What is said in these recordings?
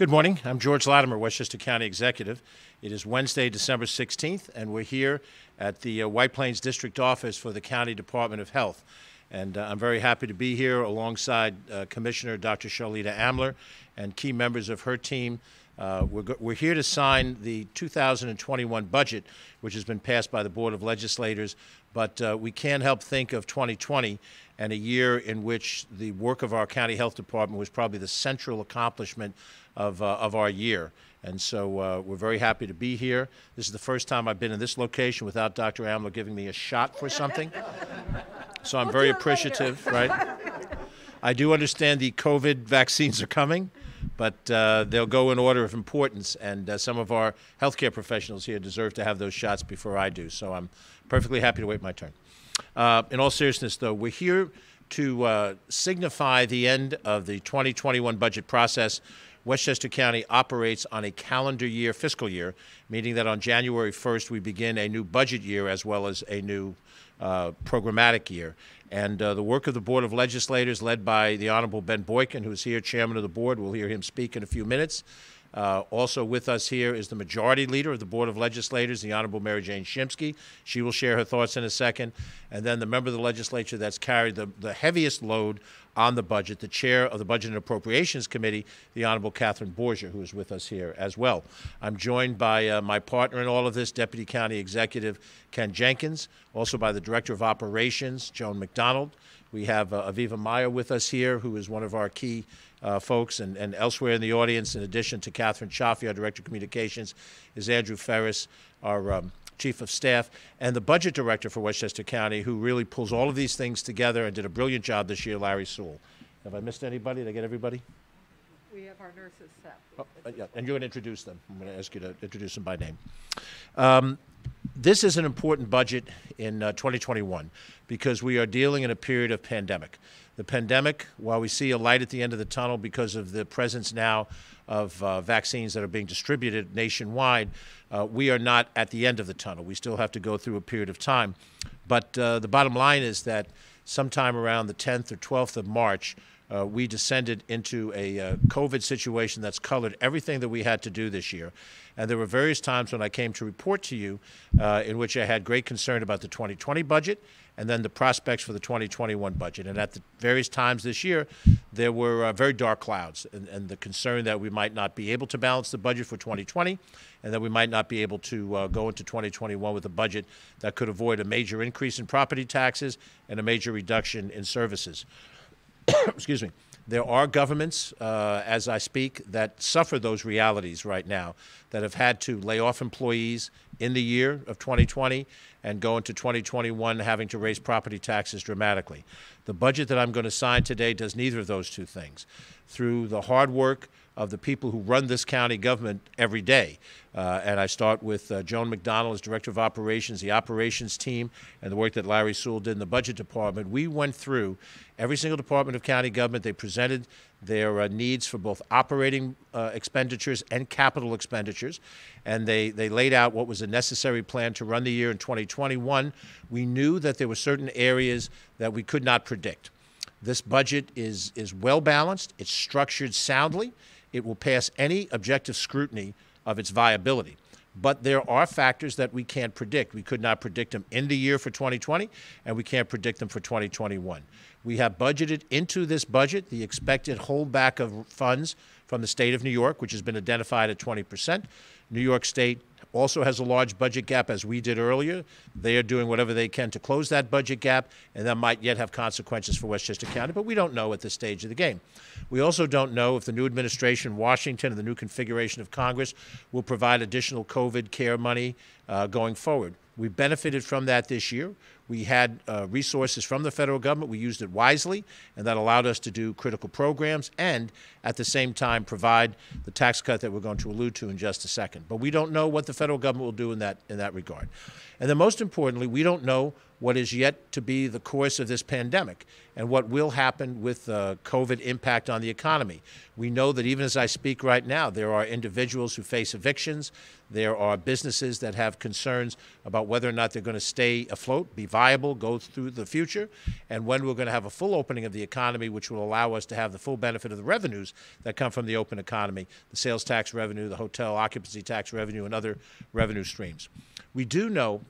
Good morning. I'm George Latimer, Westchester County Executive. It is Wednesday, December 16th, and we're here at the White Plains District Office for the County Department of Health. And I'm very happy to be here alongside Commissioner Dr. Sherlita Amler and key members of her team. We're here to sign the 2021 budget, which has been passed by the Board of Legislators, but we can't help think of 2020 and a year in which the work of our county health department was probably the central accomplishment of our year. And so we're very happy to be here. This is the first time I've been in this location without Dr. Amler giving me a shot for something. So I'm very appreciative, right? I do understand the COVID vaccines are coming, but they'll go in order of importance, and some of our healthcare professionals here deserve to have those shots before I do. So I'm perfectly happy to wait my turn. In all seriousness, though, we're here to signify the end of the 2021 budget process. Westchester County operates on a calendar year, fiscal year, meaning that on January 1st we begin a new budget year as well as a new programmatic year. And the work of the Board of Legislators, led by the Honorable Ben Boykin, who is here, Chairman of the Board. We'll hear him speak in a few minutes. Also with us here is the Majority Leader of the Board of Legislators, the Honorable MaryJane Shimsky. She will share her thoughts in a second. And then the member of the legislature that's carried the heaviest load on the budget, the Chair of the Budget and Appropriations Committee, the Honorable Borgia, who is with us here as well. I'm joined by my partner in all of this, Deputy County Executive Ken Jenkins, also by the Director of Operations, Joan McDonald. We have Aviva Meyer with us here, who is one of our key folks, and elsewhere in the audience, in addition to Catherine Chaffee, our Director of Communications, is Andrew Ferris, our Chief of Staff, and the Budget Director for Westchester County, who really pulls all of these things together and did a brilliant job this year, Larry Sewell. Have I missed anybody? Did I get everybody? We have our nurses set. Oh, yeah, and you're going to introduce them. I'm going to ask you to introduce them by name. This is an important budget in 2021 because we are dealing in a period of pandemic. The pandemic, while we see a light at the end of the tunnel because of the presence now of vaccines that are being distributed nationwide, we are not at the end of the tunnel. We still have to go through a period of time. But the bottom line is that sometime around the 10th or 12th of March, we descended into a COVID situation that's colored everything that we had to do this year. And there were various times when I came to report to you in which I had great concern about the 2020 budget and then the prospects for the 2021 budget. And at the various times this year, there were very dark clouds and the concern that we might not be able to balance the budget for 2020 and that we might not be able to go into 2021 with a budget that could avoid a major increase in property taxes and a major reduction in services. Excuse me. There are governments, as I speak, that suffer those realities right now, that have had to lay off employees in the year of 2020 and go into 2021 having to raise property taxes dramatically. The budget that I'm going to sign today does neither of those two things. Through the hard work of the people who run this county government every day, and I start with Joan McDonald as Director of Operations, the operations team, and the work that Larry Sewell did in the Budget Department. We went through every single department of county government. They presented their needs for both operating expenditures and capital expenditures, and they laid out what was a necessary plan to run the year in 2021. We knew that there were certain areas that we could not predict. This budget is well balanced. It's structured soundly. It will pass any objective scrutiny of its viability. But there are factors that we can't predict. We could not predict them in the year for 2020, and we can't predict them for 2021. We have budgeted into this budget the expected holdback of funds from the state of New York, which has been identified at 20%. New York State also has a large budget gap, as we did earlier. They are doing whatever they can to close that budget gap, and that might yet have consequences for Westchester County, but we don't know at this stage of the game. We also don't know if the new administration in Washington and the new configuration of Congress will provide additional COVID care money going forward. We benefited from that this year. We had resources from the federal government. We used it wisely, and that allowed us to do critical programs and, at the same time, provide the tax cut that we're going to allude to in just a second. But we don't know what the federal government will do in that regard. And then most most importantly, we don't know what is yet to be the course of this pandemic and what will happen with COVID impact on the economy. We know that even as I speak right now, there are individuals who face evictions. There are businesses that have concerns about whether or not they're going to stay afloat, be viable, go through the future, and when we're going to have a full opening of the economy, which will allow us to have the full benefit of the revenues that come from the open economy, the sales tax revenue, the hotel occupancy tax revenue, and other revenue streams. We do know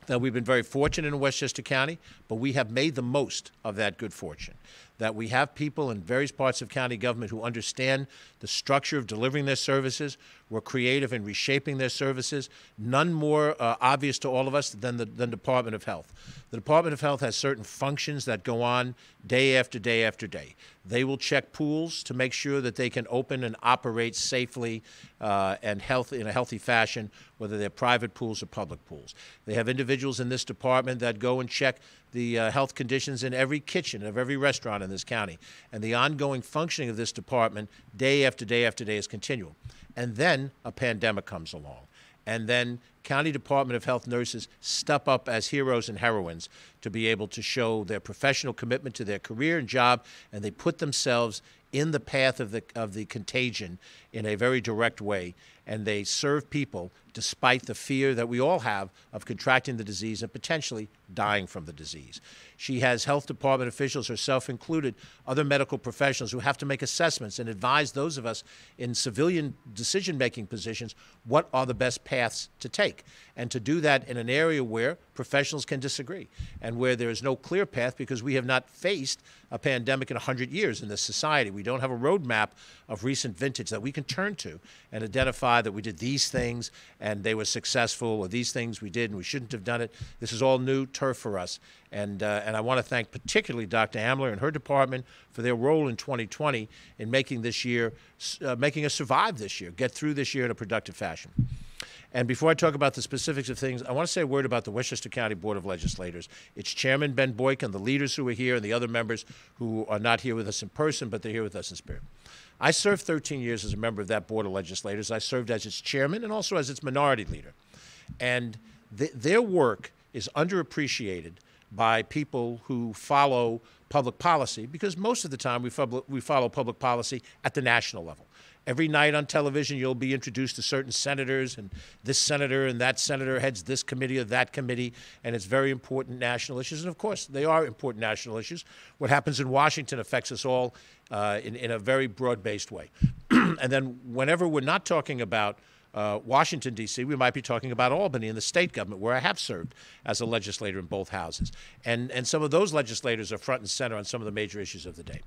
that we've been very fortunate in Westchester County, but we have made the most of that good fortune. That we have people in various parts of county government who understand the structure of delivering their services, were creative in reshaping their services, none more obvious to all of us than the Department of Health. The Department of Health has certain functions that go on day after day after day. They will check pools to make sure that they can open and operate safely and in a healthy fashion, whether they're private pools or public pools. They have individuals in this department that go and check the health conditions in every kitchen of every restaurant in this county. And the ongoing functioning of this department day after day after day is continual. And then a pandemic comes along. And then County Department of Health nurses step up as heroes and heroines to be able to show their professional commitment to their career and job, and they put themselves in the path of the contagion in a very direct way, and they serve people despite the fear that we all have of contracting the disease and potentially dying from the disease. She has health department officials, herself included, other medical professionals who have to make assessments and advise those of us in civilian decision-making positions what are the best paths to take, and to do that in an area where professionals can disagree and where there is no clear path because we have not faced a pandemic in 100 years in this society. We don't have a roadmap of recent vintage that we can turn to and identify that we did these things and they were successful, or these things we did and we shouldn't have done it. This is all new turf for us. And I want to thank particularly Dr. Amler and her department for their role in 2020 in making this year, making us survive this year, get through this year in a productive fashion. And before I talk about the specifics of things, I want to say a word about the Westchester County Board of Legislators. Its chairman, Ben Boykin, the leaders who are here, and the other members who are not here with us in person, but they're here with us in spirit. I served 13 years as a member of that Board of Legislators. I served as its chairman and also as its minority leader. And their work is underappreciated by people who follow public policy, because most of the time we follow public policy at the national level. Every night on television, you'll be introduced to certain senators, and this senator and that senator heads this committee or that committee, and it's very important national issues. And of course, they are important national issues. What happens in Washington affects us all in a very broad-based way. And then whenever we're not talking about Washington, D.C., we might be talking about Albany and the state government, where I have served as a legislator in both houses. And some of those legislators are front and center on some of the major issues of the day.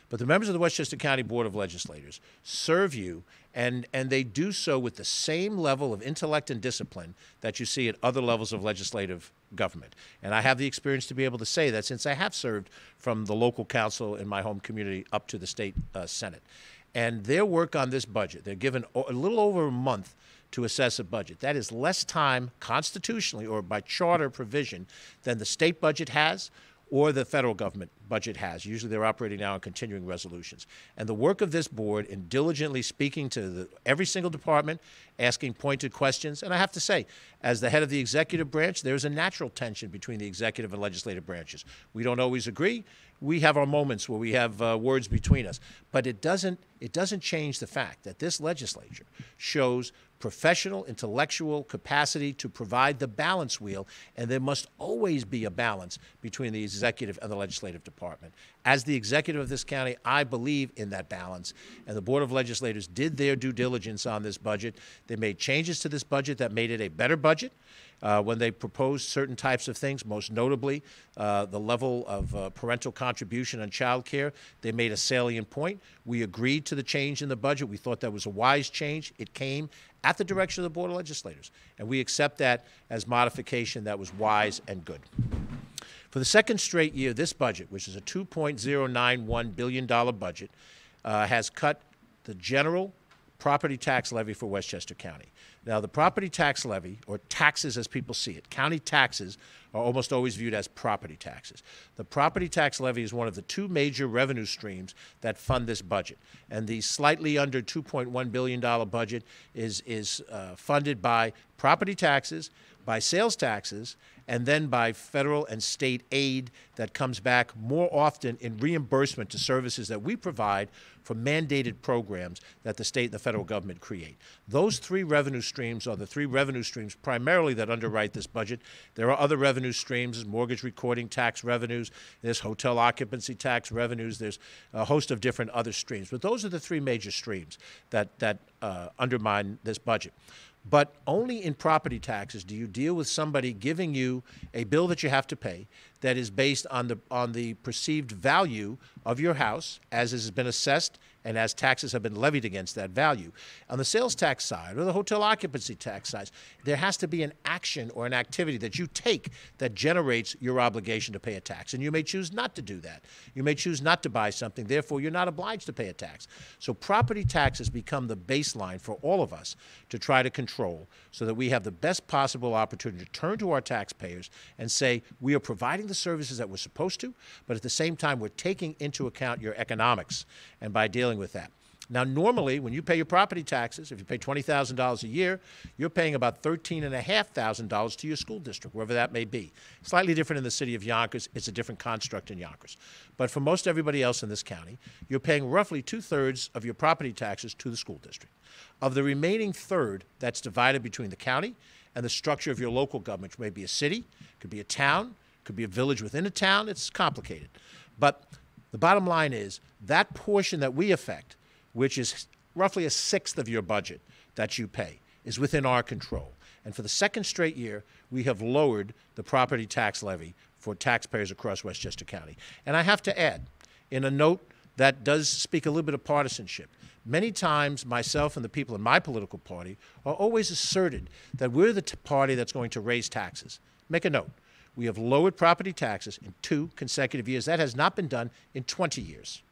But the members of the Westchester County Board of Legislators serve you, and they do so with the same level of intellect and discipline that you see at other levels of legislative government. And I have the experience to be able to say that, since I have served from the local council in my home community up to the state Senate. And their work on this budget, they're given a little over a month to assess a budget. That is less time constitutionally or by charter provision than the state budget has or the federal government budget has. Usually they're operating now on continuing resolutions. And the work of this board in diligently speaking to every single department, asking pointed questions, and I have to say, as the head of the executive branch, there's a natural tension between the executive and legislative branches. We don't always agree. We have our moments where we have words between us. But it doesn't change the fact that this legislature shows professional, intellectual capacity to provide the balance wheel, and there must always be a balance between the executive and the legislative department. As the executive of this county, I believe in that balance, and the Board of Legislators did their due diligence on this budget. They made changes to this budget that made it a better budget. When they proposed certain types of things, most notably the level of parental contribution on child care, they made a salient point. We agreed to the change in the budget. We thought that was a wise change. It came at the direction of the Board of Legislators, and we accept that as modification that was wise and good. For the second straight year, this budget, which is a $2.091 billion budget, has cut the general property tax levy for Westchester County. Now, the property tax levy, or taxes as people see it, county taxes are almost always viewed as property taxes. The property tax levy is one of the two major revenue streams that fund this budget. And the slightly under $2.1 billion budget is funded by property taxes, by sales taxes and then by federal and state aid that comes back more often in reimbursement to services that we provide for mandated programs that the state and the federal government create. Those three revenue streams are the three revenue streams primarily that underwrite this budget. There are other revenue streams, mortgage recording tax revenues, there's hotel occupancy tax revenues, there's a host of different other streams. But those are the three major streams that undermine this budget. But only in property taxes do you deal with somebody giving you a bill that you have to pay that is based on the perceived value of your house as has been assessed and as taxes have been levied against that value. On the sales tax side or the hotel occupancy tax side, there has to be an action or an activity that you take that generates your obligation to pay a tax. And you may choose not to do that. You may choose not to buy something. Therefore, you're not obliged to pay a tax. So property taxes become the baseline for all of us to try to control so that we have the best possible opportunity to turn to our taxpayers and say, we are providing the services that we're supposed to, but at the same time, we're taking into account your economics and by dealing with that. Now, normally, when you pay your property taxes, if you pay $20,000 a year, you're paying about $13,500 to your school district, wherever that may be. Slightly different in the city of Yonkers. It's a different construct in Yonkers. But for most everybody else in this county, you're paying roughly 2/3 of your property taxes to the school district. Of the remaining third, that's divided between the county and the structure of your local government, which may be a city, could be a town, could be a village within a town. It's complicated. But the bottom line is that portion that we affect, which is roughly 1/6 of your budget that you pay, is within our control. And for the second straight year, we have lowered the property tax levy for taxpayers across Westchester County. And I have to add, in a note that does speak a little bit of partisanship, many times myself and the people in my political party are always asserted that we're the party that's going to raise taxes. Make a note. We have lowered property taxes in 2 consecutive years. That has not been done in 20 years.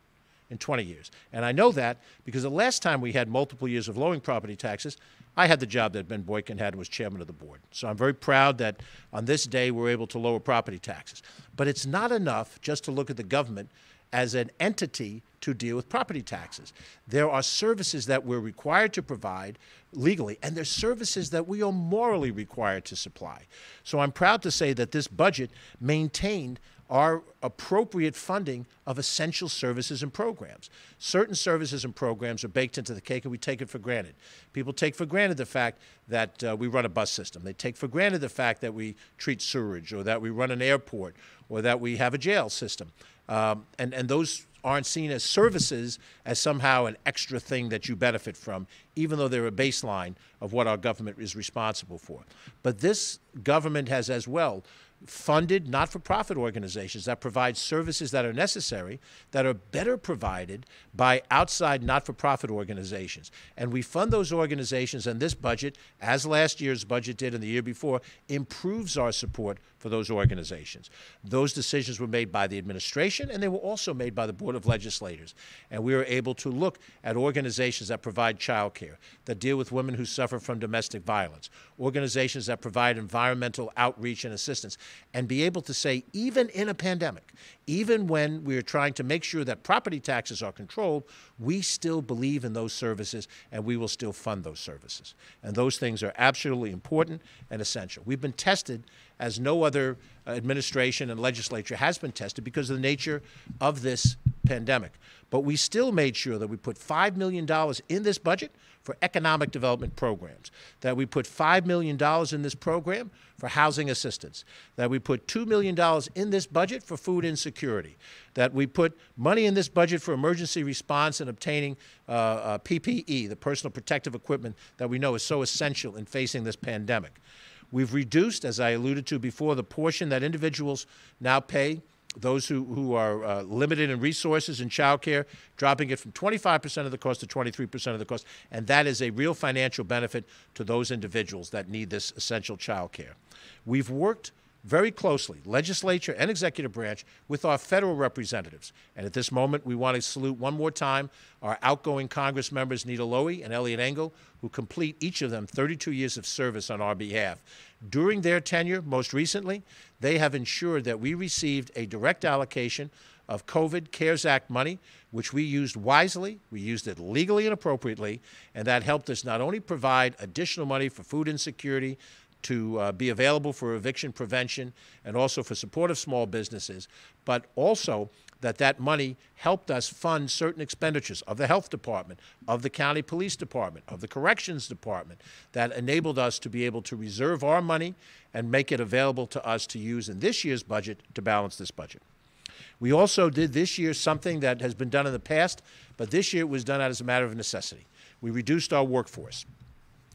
In 20 years. And I know that because the last time we had multiple years of lowering property taxes, I had the job that Ben Boykin had and was chairman of the board. So I'm very proud that on this day we're able to lower property taxes. But it's not enough just to look at the government as an entity to deal with property taxes. There are services that we're required to provide legally, and there's services that we are morally required to supply. So I'm proud to say that this budget maintained our appropriate funding of essential services and programs. Certain services and programs are baked into the cake, and we take it for granted. People take for granted the fact that we run a bus system. They take for granted the fact that we treat sewerage or that we run an airport or that we have a jail system. And those aren't seen as services as somehow an extra thing that you benefit from, even though they're a baseline of what our government is responsible for. But this government has as well funded not-for-profit organizations that provide services that are necessary, that are better provided by outside not-for-profit organizations. And we fund those organizations, and this budget, as last year's budget did and the year before, improves our support for those organizations. Those decisions were made by the administration, and they were also made by the Board of Legislators. And we were able to look at organizations that provide child care, that deal with women who suffer from domestic violence, organizations that provide environmental outreach and assistance, and be able to say, even in a pandemic, even when we are trying to make sure that property taxes are controlled, we still believe in those services, and we will still fund those services. And those things are absolutely important and essential. We've been tested as no other administration and legislature has been tested because of the nature of this pandemic. But we still made sure that we put $5 million in this budget for economic development programs, that we put $5 million in this program for housing assistance, that we put $2 million in this budget for food insecurity, that we put money in this budget for emergency response and obtaining PPE, the personal protective equipment that we know is so essential in facing this pandemic. We've reduced, as I alluded to before, the portion that individuals now pay, those who are limited in resources in child care, dropping it from 25% of the cost to 23% of the cost, and that is a real financial benefit to those individuals that need this essential child care. We've worked very closely, legislature and executive branch, with our federal representatives. And at this moment, we want to salute one more time our outgoing Congress members, Nita Lowey and Elliot Engel, who complete each of them 32 years of service on our behalf. During their tenure, most recently, they have ensured that we received a direct allocation of COVID CARES Act money, which we used wisely, we used it legally and appropriately, and that helped us not only provide additional money for food insecurity, to be available for eviction prevention and also for support of small businesses, but also that money helped us fund certain expenditures of the health department, of the county police department, of the corrections department, that enabled us to be able to reserve our money and make it available to us to use in this year's budget to balance this budget. We also did this year something that has been done in the past, but this year it was done as a matter of necessity. We reduced our workforce.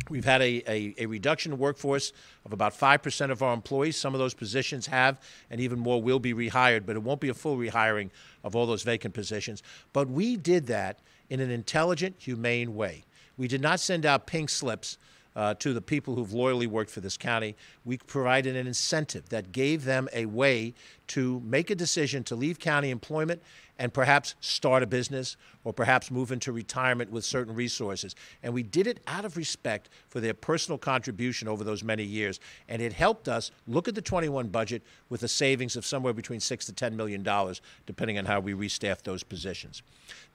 We've had a reduction in workforce of about 5% of our employees. Some of those positions have, and even more will be rehired, but it won't be a full rehiring of all those vacant positions. But we did that in an intelligent, humane way. We did not send out pink slips to the people who've loyally worked for this county. We provided an incentive that gave them a way to make a decision to leave county employment and perhaps start a business or perhaps move into retirement with certain resources. And we did it out of respect for their personal contribution over those many years. And it helped us look at the 21 budget with a savings of somewhere between $6 to $10 million, depending on how we restaff those positions.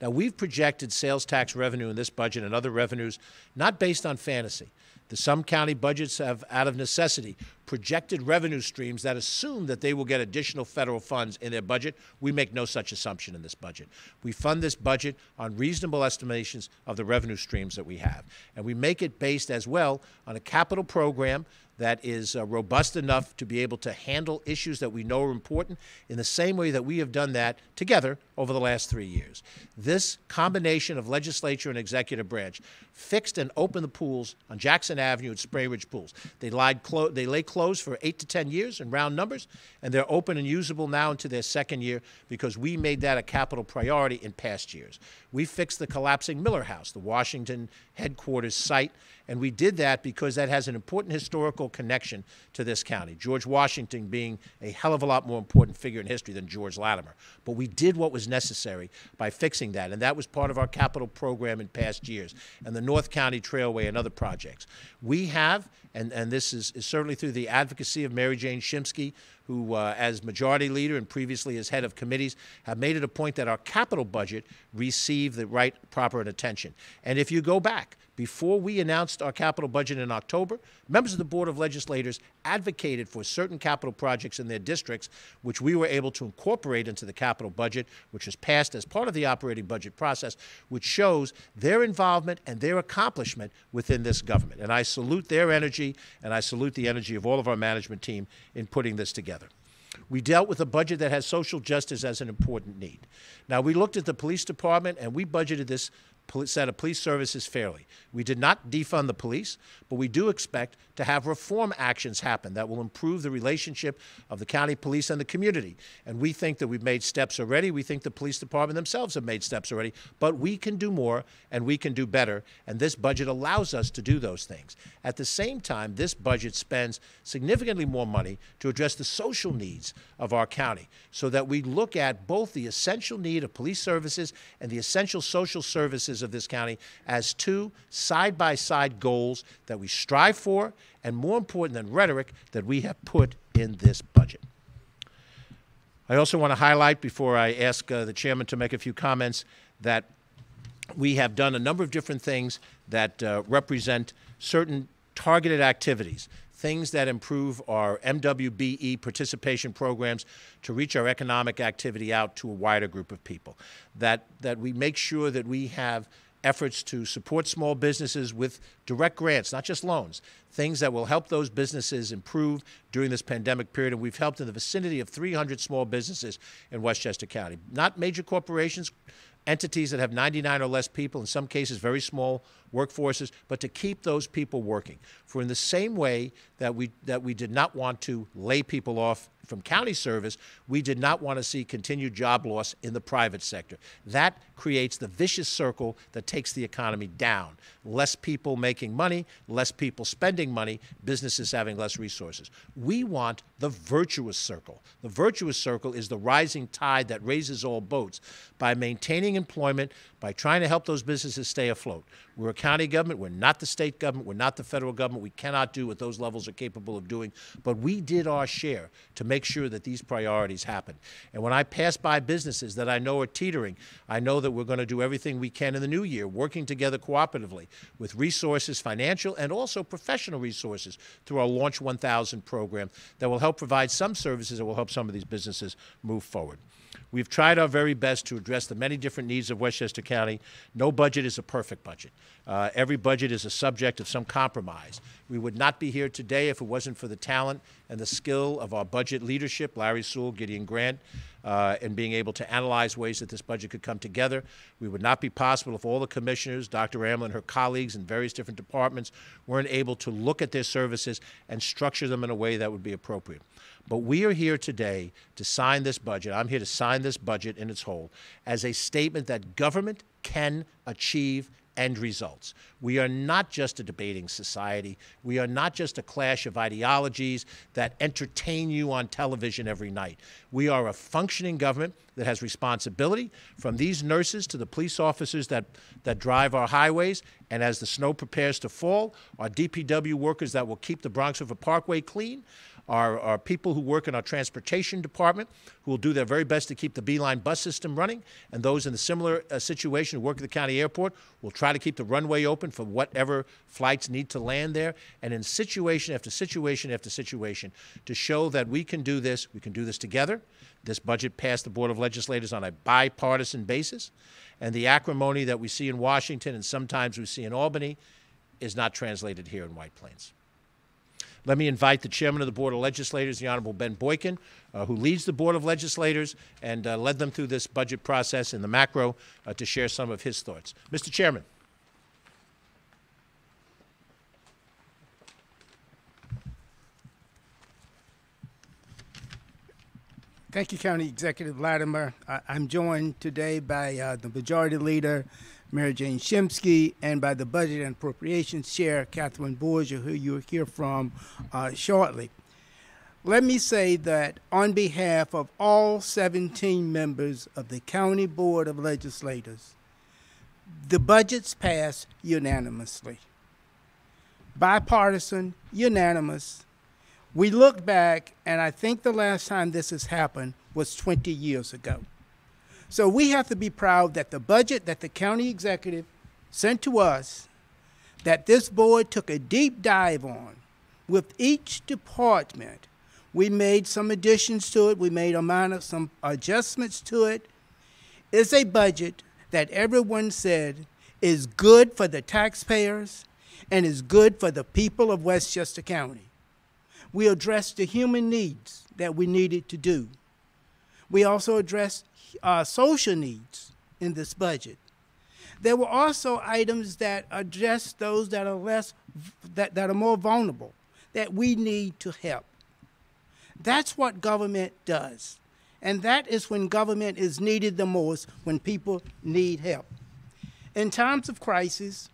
Now, we've projected sales tax revenue in this budget and other revenues not based on fantasy. Some county budgets have, out of necessity, projected revenue streams that assume that they will get additional federal funds in their budget. We make no such assumption in this budget. We fund this budget on reasonable estimations of the revenue streams that we have. And we make it based as well on a capital program that is robust enough to be able to handle issues that we know are important in the same way that we have done that together over the last 3 years. This combination of legislature and executive branch fixed and opened the pools on Jackson Avenue at Spray Ridge Pools. They lay closed for 8 to 10 years in round numbers, and they're open and usable now into their second year because we made that a capital priority in past years. We fixed the collapsing Miller House, the Washington headquarters site, and we did that because that has an important historical connection to this county, George Washington being a hell of a lot more important figure in history than George Latimer. But we did what was necessary by fixing that, and that was part of our capital program in past years, and the North County Trailway and other projects. We have, and this is certainly through the advocacy of MaryJane Shimsky, who, as majority leader and previously as head of committees, have made it a point that our capital budget receive the right, proper attention. And if you go back, before we announced our capital budget in October, members of the Board of Legislators advocated for certain capital projects in their districts, which we were able to incorporate into the capital budget, which was passed as part of the operating budget process, which shows their involvement and their accomplishment within this government. And I salute their energy, and I salute the energy of all of our management team in putting this together. We dealt with a budget that has social justice as an important need. Now, we looked at the police department, and we budgeted this set of police services fairly. We did not defund the police, but we do expect to have reform actions happen that will improve the relationship of the county police and the community. And we think that we've made steps already. We think the police department themselves have made steps already, but we can do more and we can do better, and this budget allows us to do those things. At the same time, this budget spends significantly more money to address the social needs of our county so that we look at both the essential need of police services and the essential social services of this county as two side-by-side goals that we strive for, and more important than rhetoric, that we have put in this budget. I also want to highlight, before I ask the chairman to make a few comments, that we have done a number of different things that represent certain targeted activities, things that improve our MWBE participation programs to reach our economic activity out to a wider group of people, that we make sure that we have efforts to support small businesses with direct grants, not just loans, things that will help those businesses improve during this pandemic period. And we've helped in the vicinity of 300 small businesses in Westchester County. Not major corporations, entities that have 99 or less people, in some cases very small workforces, but to keep those people working. For in the same way that we did not want to lay people off from county service, we did not want to see continued job loss in the private sector. That creates the vicious circle that takes the economy down. Less people making money, less people spending money, businesses having less resources. We want the virtuous circle. The virtuous circle is the rising tide that raises all boats by maintaining employment, by trying to help those businesses stay afloat. We're a county government. We're not the state government. We're not the federal government. We cannot do what those levels are capable of doing. But we did our share to make make sure that these priorities happen. And when I pass by businesses that I know are teetering, I know that we're going to do everything we can in the new year, working together cooperatively with resources, financial and also professional resources through our Launch 1000 program that will help provide some services that will help some of these businesses move forward. We've tried our very best to address the many different needs of Westchester County. No budget is a perfect budget. Every budget is a subject of some compromise. We would not be here today if it wasn't for the talent and the skill of our budget leadership, Larry Sewell, Gideon Grant, and being able to analyze ways that this budget could come together. We would not be possible if all the commissioners, Dr. Amler and her colleagues in various different departments, weren't able to look at their services and structure them in a way that would be appropriate. But we are here today to sign this budget. I'm here to sign this budget in its whole as a statement that government can achieve end results. We are not just a debating society. We are not just a clash of ideologies that entertain you on television every night. We are a functioning government that has responsibility, from these nurses to the police officers that drive our highways, and as the snow prepares to fall, our DPW workers that will keep the Bronx River Parkway clean, our people who work in our transportation department who will do their very best to keep the Beeline bus system running, and those in a similar situation who work at the county airport will try to keep the runway open for whatever flights need to land there, and in situation after situation after situation to show that we can do this together. This budget passed the Board of Legislators on a bipartisan basis, and the acrimony that we see in Washington and sometimes we see in Albany is not translated here in White Plains. Let me invite the chairman of the Board of Legislators, the Honorable Ben Boykin, who leads the Board of Legislators and led them through this budget process in the macro, to share some of his thoughts. Mr. Chairman. Thank you, County Executive Latimer. I'm joined today by the Majority Leader, MaryJane Shimsky, and by the Budget and Appropriations Chair, Catherine Borgia, who you'll hear from shortly. Let me say that on behalf of all 17 members of the County Board of Legislators, the budgets passed unanimously. Bipartisan, unanimous. We look back, and I think the last time this has happened was 20 years ago. So we have to be proud that the budget that the county executive sent to us, that this board took a deep dive on with each department. We made some additions to it. We made some adjustments to it. It's a budget that everyone said is good for the taxpayers and is good for the people of Westchester County. We addressed the human needs that we needed to do. We also addressed social needs in this budget. There were also items that address those that are more vulnerable, that we need to help. That's what government does. And that is when government is needed the most, when people need help. In times of crisis,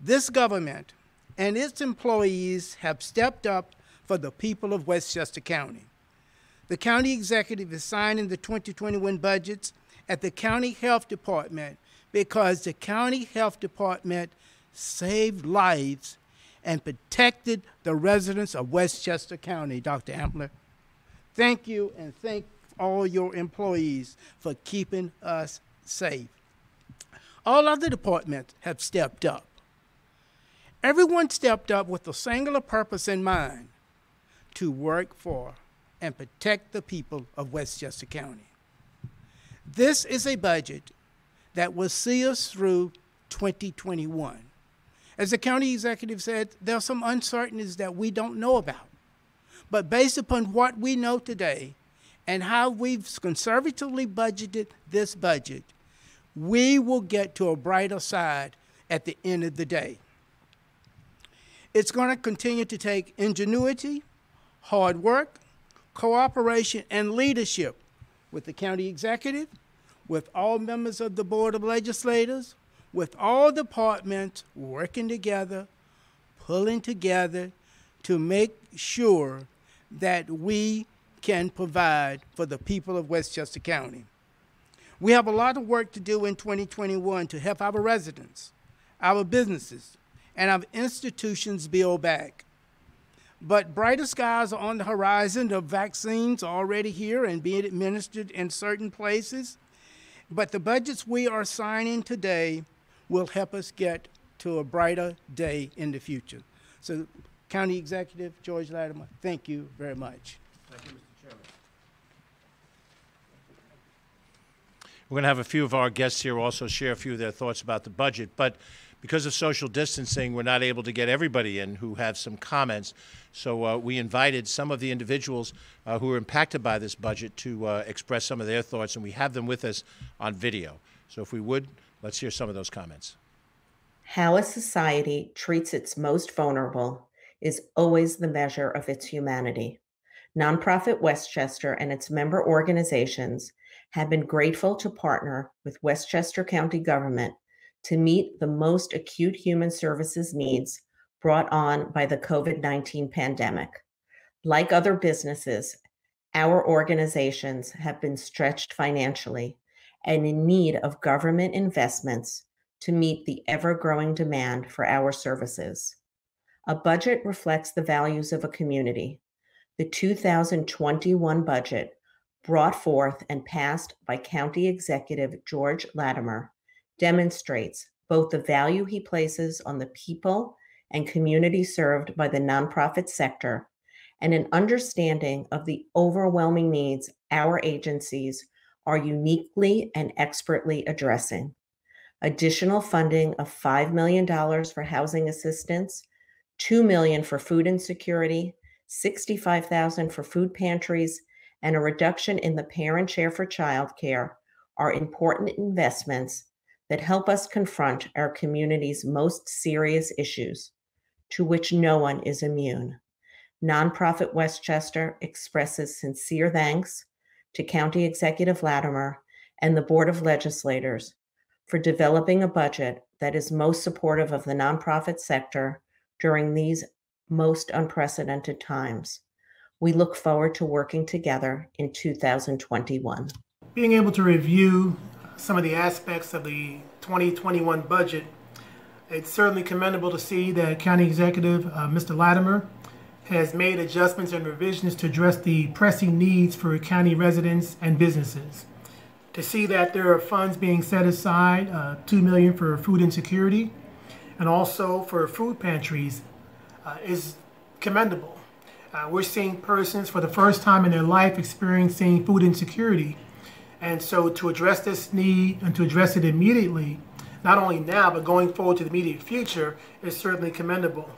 this government and its employees have stepped up for the people of Westchester County. The county executive is signing the 2021 budgets at the county health department because the county health department saved lives and protected the residents of Westchester County. Dr. Amler, thank you, and thank all your employees for keeping us safe. All other departments have stepped up. Everyone stepped up with a singular purpose in mind: to work for and protect the people of Westchester County. This is a budget that will see us through 2021. As the county executive said, there are some uncertainties that we don't know about. But based upon what we know today and how we've conservatively budgeted this budget, we will get to a brighter side at the end of the day. It's going to continue to take ingenuity, hard work, cooperation, and leadership with the county executive, with all members of the Board of Legislators, with all departments working together, pulling together to make sure that we can provide for the people of Westchester County. We have a lot of work to do in 2021 to help our residents, our businesses, and our institutions build back. But brighter skies are on the horizon. The vaccines are already here and being administered in certain places. But the budgets we are signing today will help us get to a brighter day in the future. So, County Executive George Latimer, thank you very much. Thank you, Mr. Chairman. We're going to have a few of our guests here also share a few of their thoughts about the budget, but because of social distancing, we're not able to get everybody in who have some comments. So we invited some of the individuals who are impacted by this budget to express some of their thoughts, and we have them with us on video. So if we would, let's hear some of those comments. How a society treats its most vulnerable is always the measure of its humanity. Nonprofit Westchester and its member organizations have been grateful to partner with Westchester County government to meet the most acute human services needs brought on by the COVID-19 pandemic. Like other businesses, our organizations have been stretched financially and in need of government investments to meet the ever-growing demand for our services. A budget reflects the values of a community. The 2021 budget, brought forth and passed by County Executive George Latimer, demonstrates both the value he places on the people and community served by the nonprofit sector and an understanding of the overwhelming needs our agencies are uniquely and expertly addressing. Additional funding of $5 million for housing assistance, $2 million for food insecurity, $65,000 for food pantries, and a reduction in the parent share for childcare are important investments that help us confront our community's most serious issues, to which no one is immune. Nonprofit Westchester expresses sincere thanks to County Executive Latimer and the Board of Legislators for developing a budget that is most supportive of the nonprofit sector during these most unprecedented times. We look forward to working together in 2021. Being able to review some of the aspects of the 2021 budget, it's certainly commendable to see that County Executive Mr. Latimer has made adjustments and revisions to address the pressing needs for county residents and businesses. To see that there are funds being set aside, $2 million for food insecurity and also for food pantries is commendable. We're seeing persons for the first time in their life experiencing food insecurity. And so to address this need and to address it immediately, not only now, but going forward to the immediate future, is certainly commendable.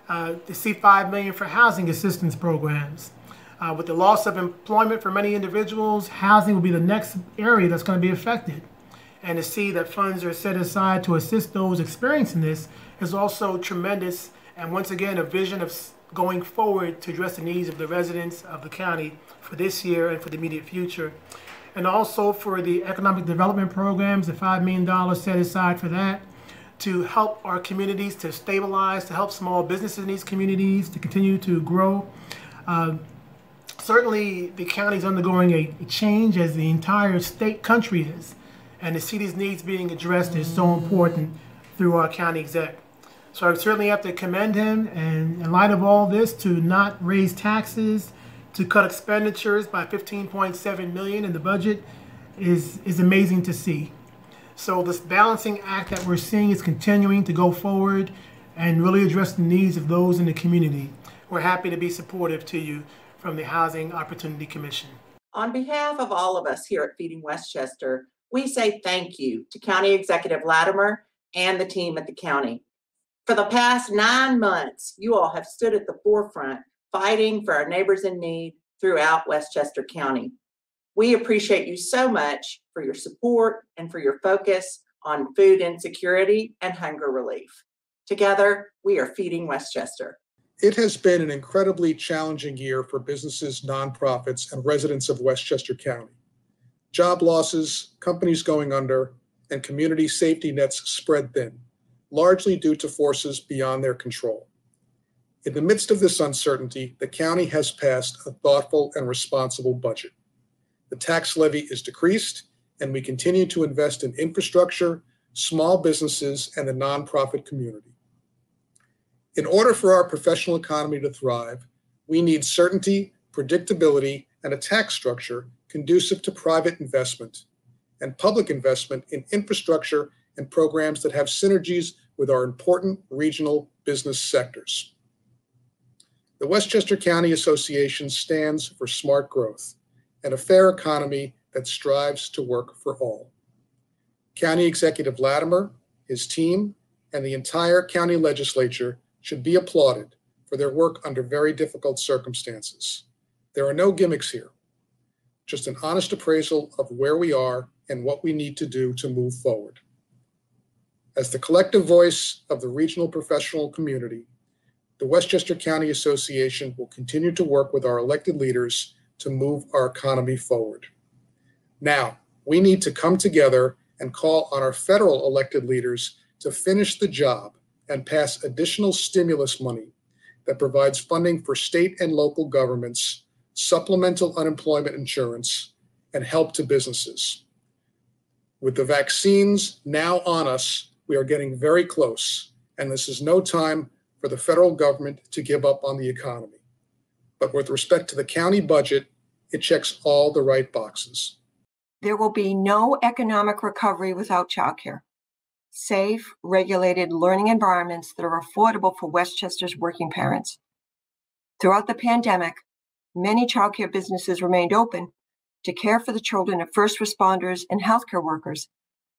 To see $5 million for housing assistance programs. With the loss of employment for many individuals, housing will be the next area that's going to be affected. And to see that funds are set aside to assist those experiencing this is also tremendous. And once again, a vision of going forward to address the needs of the residents of the county for this year and for the immediate future. And also for the economic development programs, the $5 million set aside for that, to help our communities to stabilize, to help small businesses in these communities to continue to grow. Certainly the county is undergoing a change, as the entire country is. And to see these needs being addressed is so important through our county exec. So I certainly have to commend him, and in light of all this, to not raise taxes, to cut expenditures by $15.7 million in the budget is amazing to see. So this balancing act that we're seeing is continuing to go forward and really address the needs of those in the community. We're happy to be supportive to you from the Housing Opportunity Commission. On behalf of all of us here at Feeding Westchester, we say thank you to County Executive Latimer and the team at the county. For the past 9 months, you all have stood at the forefront fighting for our neighbors in need throughout Westchester County. We appreciate you so much for your support and for your focus on food insecurity and hunger relief. Together, we are Feeding Westchester. It has been an incredibly challenging year for businesses, nonprofits, and residents of Westchester County. Job losses, companies going under, and community safety nets spread thin, largely due to forces beyond their control. In the midst of this uncertainty, the county has passed a thoughtful and responsible budget. The tax levy is decreased, and we continue to invest in infrastructure, small businesses, and the nonprofit community. In order for our professional economy to thrive, we need certainty, predictability, and a tax structure conducive to private investment and public investment in infrastructure and programs that have synergies with our important regional business sectors. The Westchester County Association stands for smart growth and a fair economy that strives to work for all. County Executive Latimer, his team, and the entire county legislature should be applauded for their work under very difficult circumstances. There are no gimmicks here, just an honest appraisal of where we are and what we need to do to move forward. As the collective voice of the regional professional community, the Westchester County Association will continue to work with our elected leaders to move our economy forward. Now, we need to come together and call on our federal elected leaders to finish the job and pass additional stimulus money that provides funding for state and local governments, supplemental unemployment insurance, and help to businesses. With the vaccines now on us, we are getting very close, and this is no time for the federal government to give up on the economy. But with respect to the county budget, it checks all the right boxes. There will be no economic recovery without childcare. Safe, regulated learning environments that are affordable for Westchester's working parents. Throughout the pandemic, many childcare businesses remained open to care for the children of first responders and healthcare workers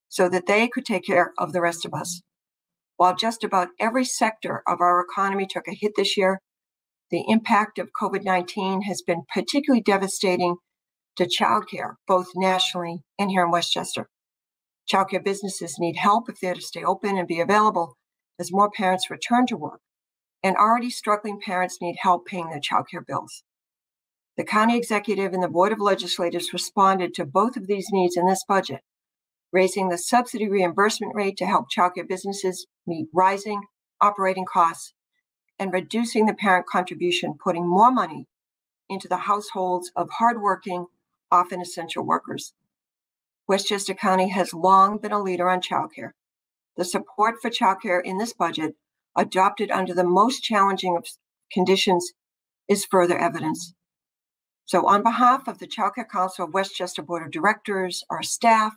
so that they could take care of the rest of us. While just about every sector of our economy took a hit this year, the impact of COVID-19 has been particularly devastating to childcare, both nationally and here in Westchester. Childcare businesses need help if they're to stay open and be available as more parents return to work, and already struggling parents need help paying their childcare bills. The county executive and the Board of Legislators responded to both of these needs in this budget, raising the subsidy reimbursement rate to help childcare businesses meet rising operating costs, and reducing the parent contribution, putting more money into the households of hardworking, often essential workers. Westchester County has long been a leader on childcare. The support for childcare in this budget, adopted under the most challenging of conditions, is further evidence. So on behalf of the Child Care Council of Westchester Board of Directors, our staff,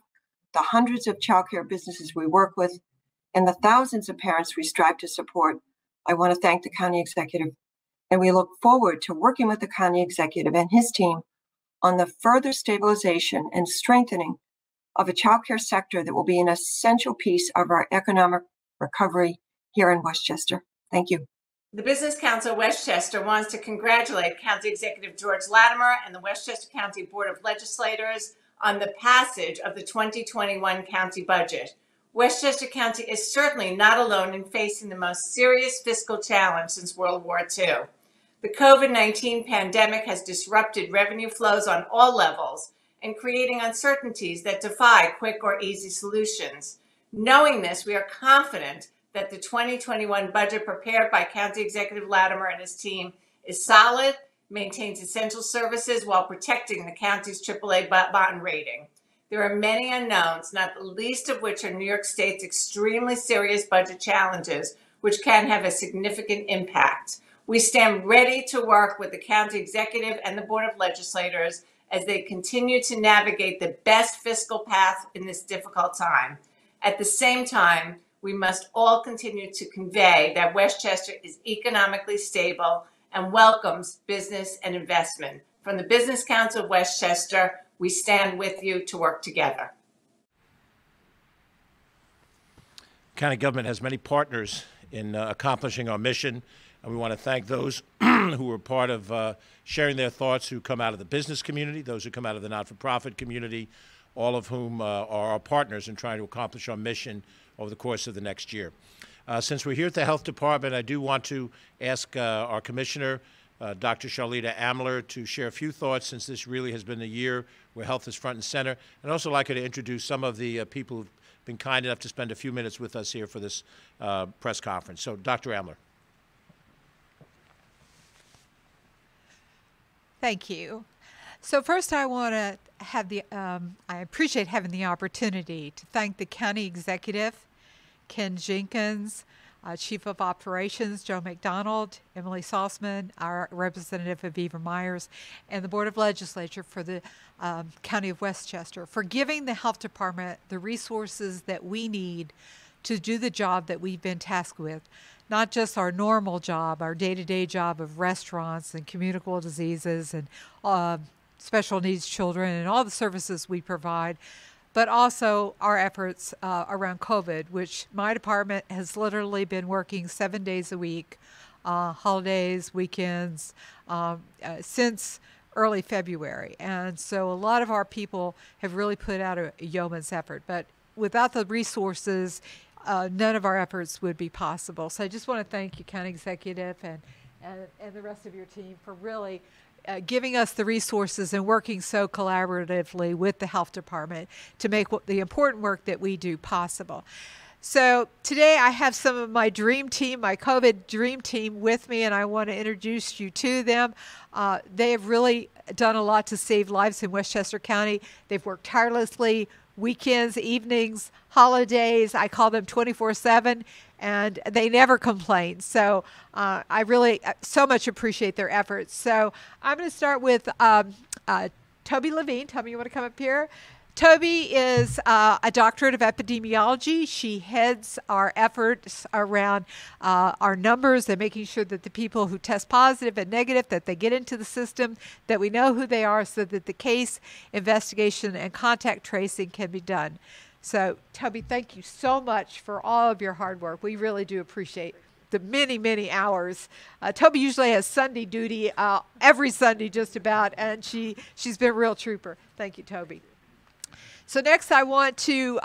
the hundreds of childcare businesses we work with, and the thousands of parents we strive to support, I want to thank the county executive. And we look forward to working with the county executive and his team on the further stabilization and strengthening of a childcare sector that will be an essential piece of our economic recovery here in Westchester. Thank you. The Business Council of Westchester wants to congratulate County Executive George Latimer and the Westchester County Board of Legislators on the passage of the 2021 county budget. Westchester County is certainly not alone in facing the most serious fiscal challenge since World War II. The COVID-19 pandemic has disrupted revenue flows on all levels and creating uncertainties that defy quick or easy solutions. Knowing this, we are confident that the 2021 budget prepared by County Executive Latimer and his team is solid, maintains essential services while protecting the county's AAA bond rating. There are many unknowns, not the least of which are New York State's extremely serious budget challenges, which can have a significant impact. We stand ready to work with the county executive and the Board of Legislators as they continue to navigate the best fiscal path in this difficult time. At the same time, we must all continue to convey that Westchester is economically stable and welcomes business and investment. From the Business Council of Westchester, we stand with you to work together. County government has many partners in accomplishing our mission, and we want to thank those who were part of sharing their thoughts, who come out of the business community, those who come out of the not-for-profit community, all of whom are our partners in trying to accomplish our mission over the course of the next year. Since we're here at the Health Department, I do want to ask our Commissioner, Dr. Sherlita Amler, to share a few thoughts, since this really has been a year where health is front and center. And also like her to introduce some of the people who've been kind enough to spend a few minutes with us here for this press conference. So, Dr. Amler. Thank you. So first I want to have I appreciate having the opportunity to thank the county executive, Ken Jenkins, Chief of Operations, Joan McDonald, Emily Salzman, our representative of Eva Myers, and the Board of Legislature for the County of Westchester for giving the Health Department the resources that we need to do the job that we've been tasked with. Not just our normal job, our day-to-day job of restaurants and communicable diseases and special needs children and all the services we provide, but also our efforts around COVID, which my department has literally been working 7 days a week, holidays, weekends, since early February. And so a lot of our people have really put out a yeoman's effort. But without the resources, none of our efforts would be possible. So I just want to thank you, County Executive, and the rest of your team for really giving us the resources and working so collaboratively with the Health Department to make the important work that we do possible. So today I have some of my dream team, my COVID dream team with me, and I want to introduce you to them. They have really done a lot to save lives in Westchester County. They've worked tirelessly, weekends, evenings, holidays. I call them 24/7, and they never complain. So I really so much appreciate their efforts. So I'm going to start with Toby Levine. Toby, you want to come up here? Toby is a doctorate of epidemiology. She heads our efforts around our numbers and making sure that the people who test positive and negative, that they get into the system, that we know who they are so that the case investigation and contact tracing can be done. So, Toby, thank you so much for all of your hard work. We really do appreciate the many, many hours. Toby usually has Sunday duty every Sunday just about, and she's been a real trooper. Thank you, Toby. So next I want to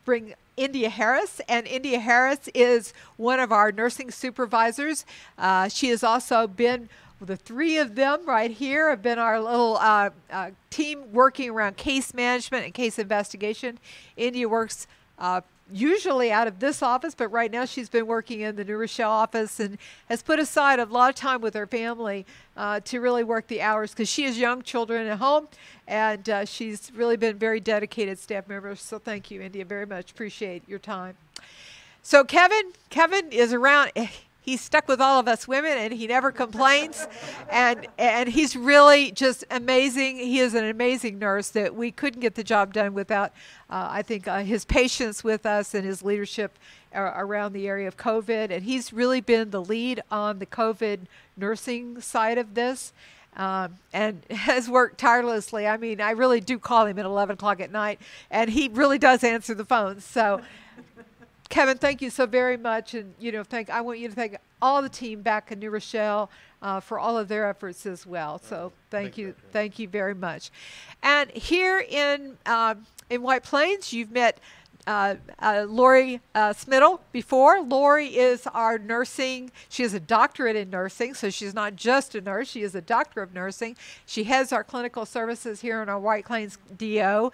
bring India Harris, and India Harris is one of our nursing supervisors. She has also been, the three of them right here have been our little team working around case management and case investigation. India works usually out of this office, but right now she's been working in the New Rochelle office and has put aside a lot of time with her family to really work the hours because she has young children at home, and she's really been very dedicated staff member. So thank you, India, very much. Appreciate your time. So Kevin is around. He's stuck with all of us women, and he never complains, and he's really just amazing. He is an amazing nurse that we couldn't get the job done without, I think, his patience with us and his leadership around the area of COVID. And he's really been the lead on the COVID nursing side of this, and has worked tirelessly. I mean, I really do call him at 11 o'clock at night, and he really does answer the phone. So. Kevin, thank you so very much, and I want you to thank all the team back in New Rochelle for all of their efforts as well. So thank you very much. And here in White Plains, you've met Lori Smittle before. Lori is our nursing. She has a doctorate in nursing, so she's not just a nurse. She is a doctor of nursing. She heads our clinical services here in our White Plains DO.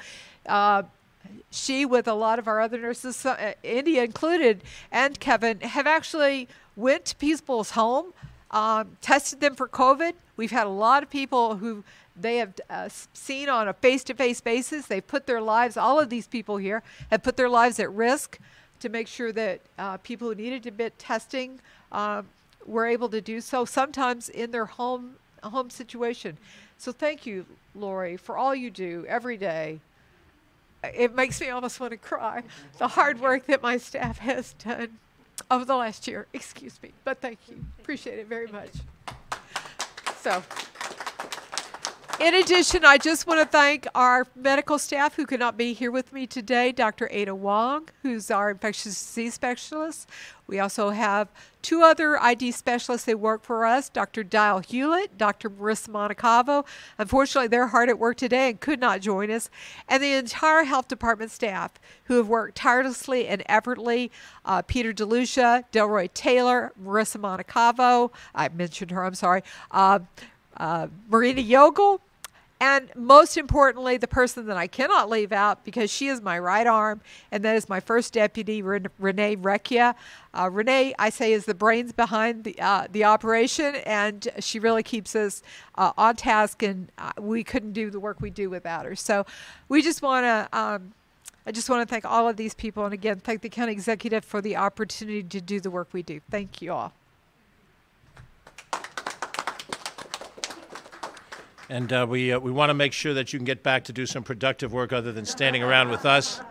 She, with a lot of our other nurses, India included, and Kevin, have actually went to people's home, tested them for COVID. We've had a lot of people who they have seen on a face-to-face basis. They've put their lives, all of these people here, have put their lives at risk to make sure that people who needed to get testing were able to do so, sometimes in their home situation. So thank you, Lori, for all you do every day. It makes me almost want to cry, the hard work that my staff has done over the last year. Excuse me, but thank you. Appreciate it very much. So, in addition, I just want to thank our medical staff who could not be here with me today, Dr. Ada Wong, who's our infectious disease specialist. We also have two other ID specialists that work for us, Dr. Dial Hewlett, Dr. Marissa Montecavo. Unfortunately, they're hard at work today and could not join us. And the entire health department staff who have worked tirelessly and effortlessly, Peter DeLucia, Delroy Taylor, Marissa Montecavo, I mentioned her, I'm sorry, Marina Yogel, and most importantly, the person that I cannot leave out because she is my right arm, and that is my first deputy, Renee Recchia. Renee, I say, is the brains behind the operation, and she really keeps us on task, and we couldn't do the work we do without her. So we just want to I just want to thank all of these people, and again, thank the county executive for the opportunity to do the work we do. Thank you all. And we want to make sure that you can get back to do some productive work other than standing around with us.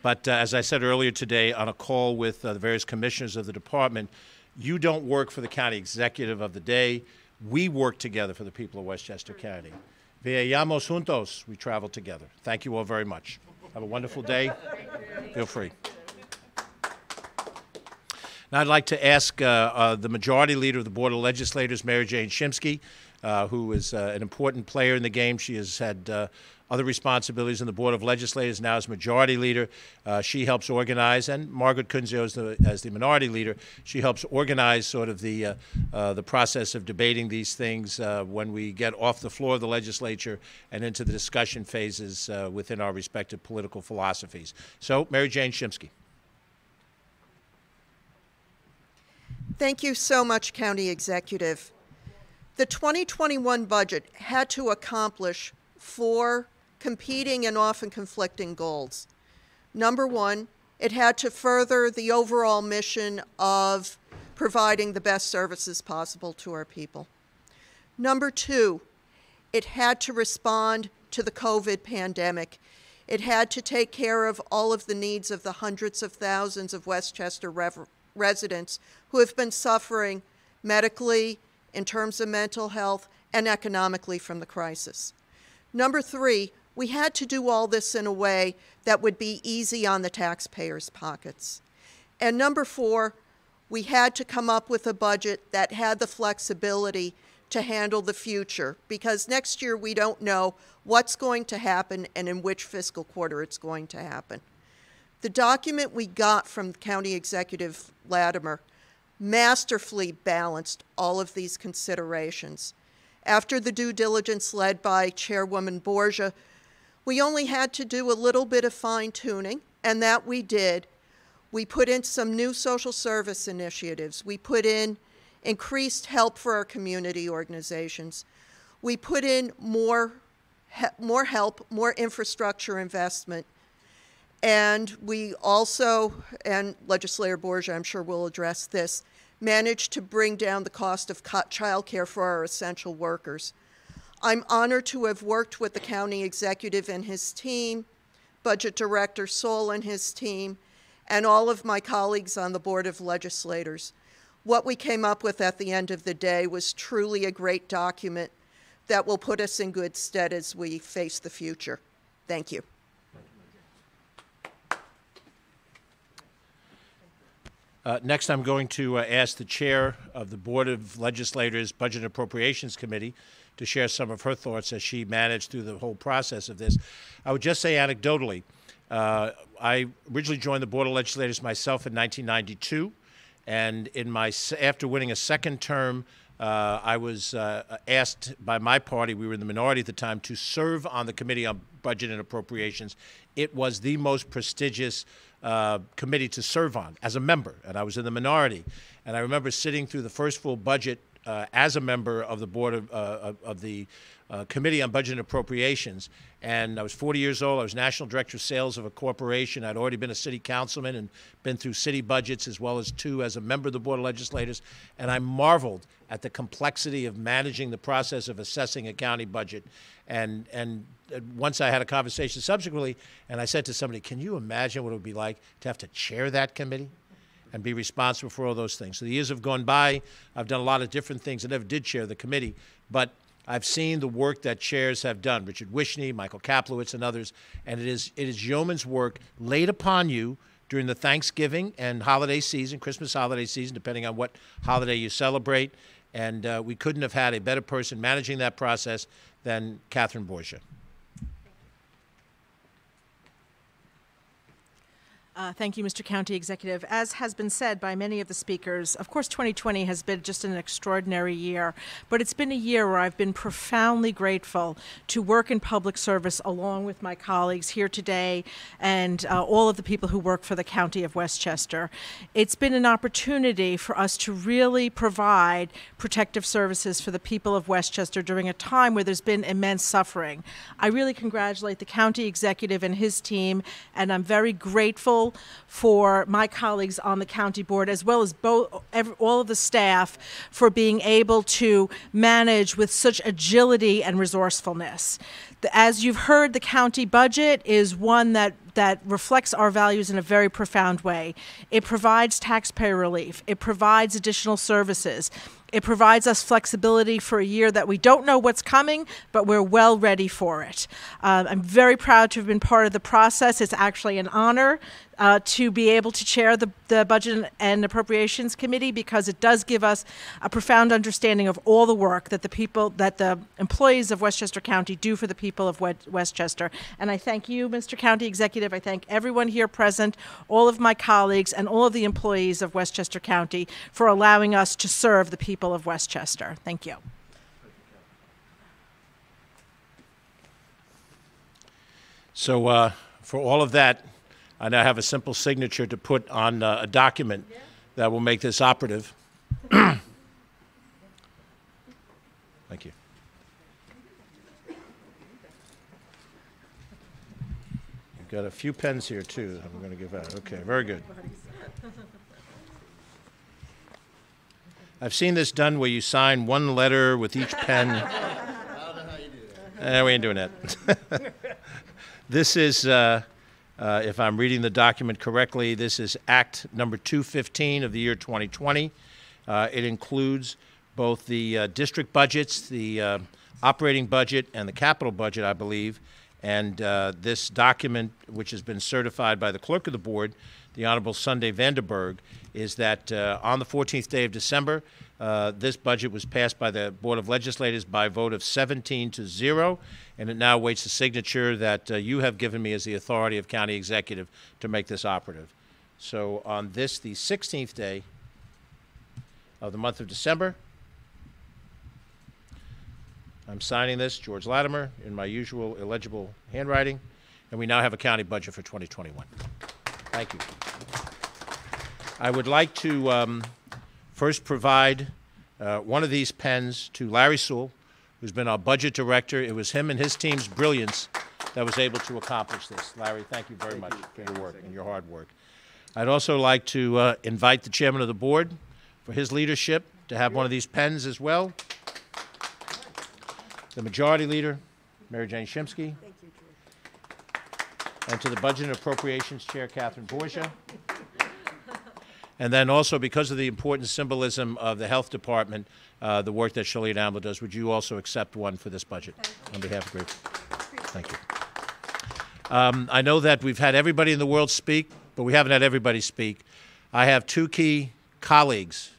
But as I said earlier today on a call with the various commissioners of the department, you don't work for the county executive of the day. We work together for the people of Westchester County. Viajamos juntos. We travel together. Thank you all very much. Have a wonderful day. Feel free. Now I'd like to ask the Majority Leader of the Board of Legislators, MaryJane Shimsky, who is an important player in the game. She has had other responsibilities in the Board of Legislators, now as Majority Leader. She helps organize, and Margaret Kunzio as the Minority Leader, she helps organize sort of the process of debating these things when we get off the floor of the legislature and into the discussion phases within our respective political philosophies. So, MaryJane Shimsky. Thank you so much, County Executive. The 2021 budget had to accomplish 4 competing and often conflicting goals. Number 1, it had to further the overall mission of providing the best services possible to our people. Number 2, it had to respond to the COVID pandemic. It had to take care of all of the needs of the hundreds of thousands of Westchester residents who have been suffering medically, in terms of mental health, and economically from the crisis. Number 3, we had to do all this in a way that would be easy on the taxpayers' pockets. And number 4, we had to come up with a budget that had the flexibility to handle the future, because next year we don't know what's going to happen and in which fiscal quarter it's going to happen. The document we got from County Executive Latimer masterfully balanced all of these considerations. After the due diligence led by Chairwoman Borgia, we only had to do a little bit of fine-tuning, and that we did. We put in some new social service initiatives. We put in increased help for our community organizations. We put in more help, more infrastructure investment. And we also, and Legislator Borgia, I'm sure will address this, managed to bring down the cost of child care for our essential workers. I'm honored to have worked with the county executive and his team, Budget Director Sol and his team, and all of my colleagues on the Board of Legislators. What we came up with at the end of the day was truly a great document that will put us in good stead as we face the future. Thank you. Next, I'm going to ask the chair of the Board of Legislators Budget and Appropriations Committee to share some of her thoughts as she managed through the whole process of this. I would just say anecdotally, I originally joined the Board of Legislators myself in 1992, and after winning a second term, I was asked by my party, we were in the minority at the time, to serve on the Committee on Budget and Appropriations. It was the most prestigious committee to serve on as a member, and I was in the minority. And I remember sitting through the first full budget as a member of the board of the Committee on Budget and Appropriations. And I was 40 years old. I was National Director of Sales of a corporation. I'd already been a city councilman and been through city budgets as well as 2 as a member of the Board of Legislators. And I marveled at the complexity of managing the process of assessing a county budget. And once I had a conversation subsequently, and I said to somebody, can you imagine what it would be like to have to chair that committee and be responsible for all those things? So the years have gone by. I've done a lot of different things. I never did chair the committee, but I've seen the work that chairs have done, Richard Wishney, Michael Kaplowitz, and others, and it is yeoman's work laid upon you during the Thanksgiving and holiday season, Christmas holiday season, depending on what holiday you celebrate, and we couldn't have had a better person managing that process than Catherine Borgia. Thank you, Mr. County Executive. As has been said by many of the speakers, of course, 2020 has been just an extraordinary year, but it's been a year where I've been profoundly grateful to work in public service along with my colleagues here today and all of the people who work for the County of Westchester. It's been an opportunity for us to really provide protective services for the people of Westchester during a time where there's been immense suffering. I really congratulate the County Executive and his team, and I'm very grateful for my colleagues on the county board, as well as all of the staff, for being able to manage with such agility and resourcefulness. As you've heard, the county budget is one that reflects our values in a very profound way. It provides taxpayer relief. It provides additional services. It provides us flexibility for a year that we don't know what's coming, but we're well ready for it. I'm very proud to have been part of the process. It's actually an honor to be able to chair the Budget and Appropriations Committee, because it does give us a profound understanding of all the work that the employees of Westchester County do for the people of Westchester. And I thank you, Mr. County Executive. I thank everyone here present, all of my colleagues, and all of the employees of Westchester County for allowing us to serve the people of Westchester. Thank you. So for all of that, I now have a simple signature to put on a document that will make this operative. Thank you. You've got a few pens here, too, that I'm going to give out. Okay, very good. I've seen this done where you sign one letter with each pen. I don't know how you do that. We ain't doing that. This is, if I'm reading the document correctly, this is Act number 215 of the year 2020. It includes both the district budgets, the operating budget, and the capital budget, I believe. And this document, which has been certified by the clerk of the board, the Honorable Sunday Vanderberg, is that on the 14th day of December, this budget was passed by the Board of Legislators by a vote of 17-0, and it now awaits the signature that you have given me as the authority of County Executive to make this operative. So on this, the 16th day of the month of December, I'm signing this, George Latimer, in my usual illegible handwriting, and we now have a county budget for 2021. Thank you. I would like to first provide one of these pens to Larry Sewell, who's been our budget director. It was him and his team's brilliance that was able to accomplish this. Larry, thank you very much for your work and your hard work. I'd also like to invite the chairman of the board for his leadership to have one of these pens as well. The majority leader, MaryJane Shimsky. Thank you, George. And to the Budget and Appropriations Chair, Catherine Borgia. And then also, because of the important symbolism of the Health Department, the work that Sherlita and Amler does, would you also accept one for this budget on behalf of Great? Thank you. I know that we've had everybody in the world speak, but we haven't had everybody speak. I have two key colleagues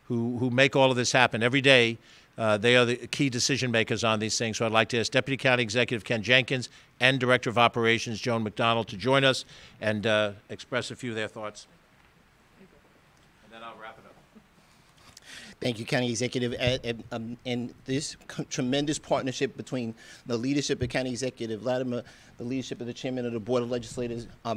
who make all of this happen every day. They are the key decision makers on these things. So I'd like to ask Deputy County Executive Ken Jenkins and Director of Operations Joan McDonald to join us and express a few of their thoughts. And then I'll wrap it up. Thank you, County Executive. And this tremendous partnership between the leadership of County Executive Latimer, the leadership of the Chairman of the Board of Legislators, a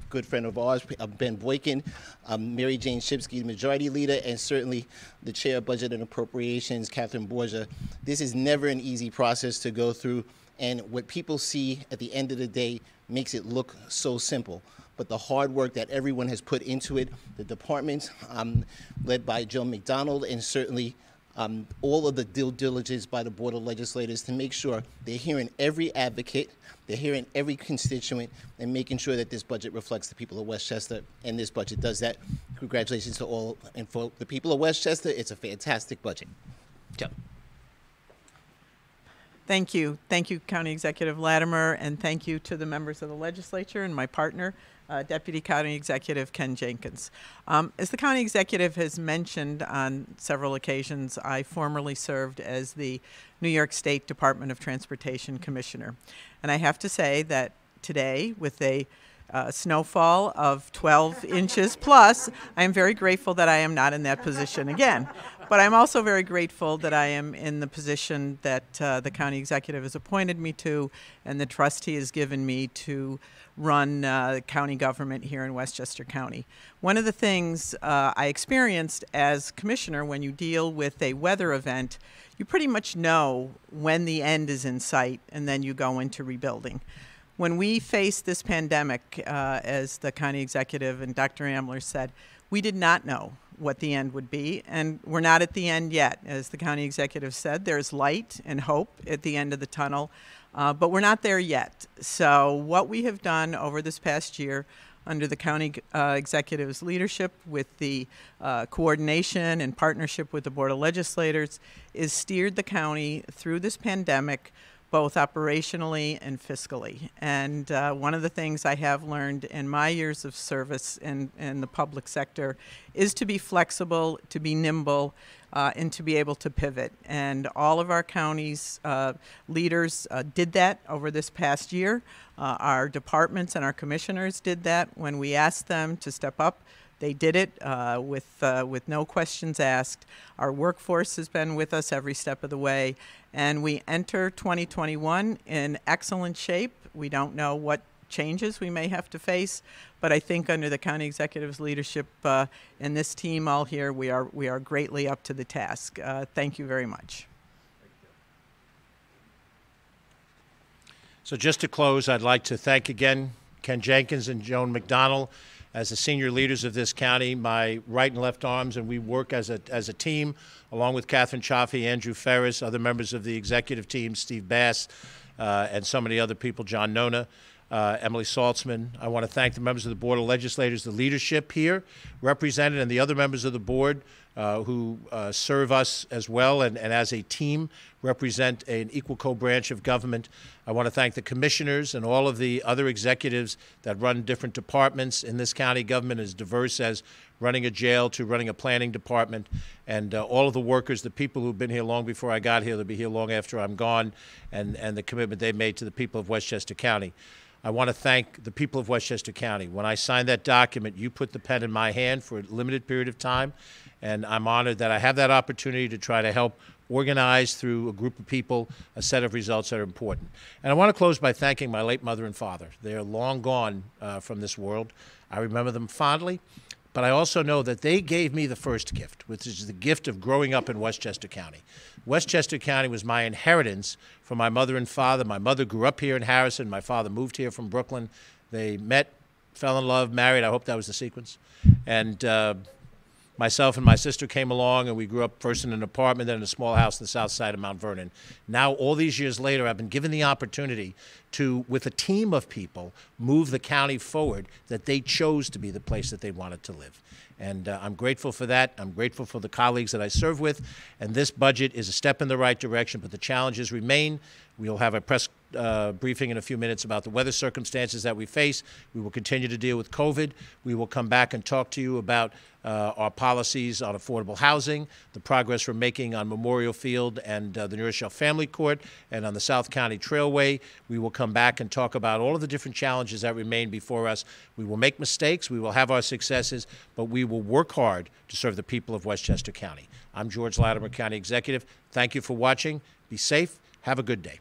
good friend of ours, Ben Boykin, MaryJane Shimsky, the Majority Leader, and certainly the Chair of Budget and Appropriations, Catherine Borgia. This is never an easy process to go through, and what people see at the end of the day makes it look so simple. But the hard work that everyone has put into it, the departments led by Joan McDonald, and certainly all of the due diligence by the Board of Legislators to make sure they're hearing every advocate, they're hearing every constituent, and making sure that this budget reflects the people of Westchester, and this budget does that. Congratulations to all, and for the people of Westchester, it's a fantastic budget. Joe. Thank you. Thank you, County Executive Latimer, and thank you to the members of the legislature and my partner, Deputy County Executive Ken Jenkins. As the County Executive has mentioned on several occasions, I formerly served as the New York State Department of Transportation Commissioner. And I have to say that today, with a snowfall of 12 inches plus, I am very grateful that I am not in that position again. But I'm also very grateful that I am in the position that the county executive has appointed me to and the trust he has given me to run county government here in Westchester County. One of the things I experienced as commissioner, when you deal with a weather event, you pretty much know when the end is in sight and then you go into rebuilding. When we faced this pandemic, as the county executive and Dr. Amler said, we did not know what the end would be, and we're not at the end yet. As the county executive said, there's light and hope at the end of the tunnel, but we're not there yet. So what we have done over this past year under the county executive's leadership with the coordination and partnership with the Board of Legislators is steered the county through this pandemic both operationally and fiscally. And one of the things I have learned in my years of service in the public sector is to be flexible, to be nimble, and to be able to pivot. And all of our county's leaders did that over this past year. Our departments and our commissioners did that when we asked them to step up. They did it with no questions asked. Our workforce has been with us every step of the way, and we enter 2021 in excellent shape. We don't know what changes we may have to face, but I think under the county executive's leadership and this team all here, we are greatly up to the task. Thank you very much. So just to close, I'd like to thank again Ken Jenkins and Joan McDonald as the senior leaders of this county, my right and left arms, and we work as a team, along with Catherine Chaffee, Andrew Ferris, other members of the executive team, Steve Bass, and so many other people, John Nona, Emily Saltzman. I want to thank the members of the Board of Legislators, the leadership here represented, and the other members of the board who serve us as well and as a team represent an equal co-branch of government. I want to thank the commissioners and all of the other executives that run different departments in this county government, as diverse as running a jail to running a planning department, and all of the workers, the people who've been here long before I got here, they'll be here long after I'm gone, and the commitment they made to the people of Westchester County. I want to thank the people of Westchester County. When I signed that document, you put the pen in my hand for a limited period of time, and I'm honored that I have that opportunity to try to help organize through a group of people a set of results that are important. And I want to close by thanking my late mother and father. They are long gone from this world. I remember them fondly, but I also know that they gave me the first gift, which is the gift of growing up in Westchester County. Westchester County was my inheritance from my mother and father. My mother grew up here in Harrison. My father moved here from Brooklyn. They met, fell in love, married. I hope that was the sequence. And myself and my sister came along, and we grew up first in an apartment, then in a small house on the south side of Mount Vernon. Now, all these years later, I've been given the opportunity to, with a team of people, move the county forward that they chose to be the place that they wanted to live. And I'm grateful for that. I'm grateful for the colleagues that I serve with. And this budget is a step in the right direction, but the challenges remain. We'll have a press briefing in a few minutes about the weather circumstances that we face. We will continue to deal with COVID. We will come back and talk to you about our policies on affordable housing, the progress we're making on Memorial Field and the New Rochelle Family Court, and on the South County Trailway. We will come back and talk about all of the different challenges that remain before us. We will make mistakes. We will have our successes, but we will work hard to serve the people of Westchester County. I'm George Latimer, County Executive. Thank you for watching. Be safe. Have a good day.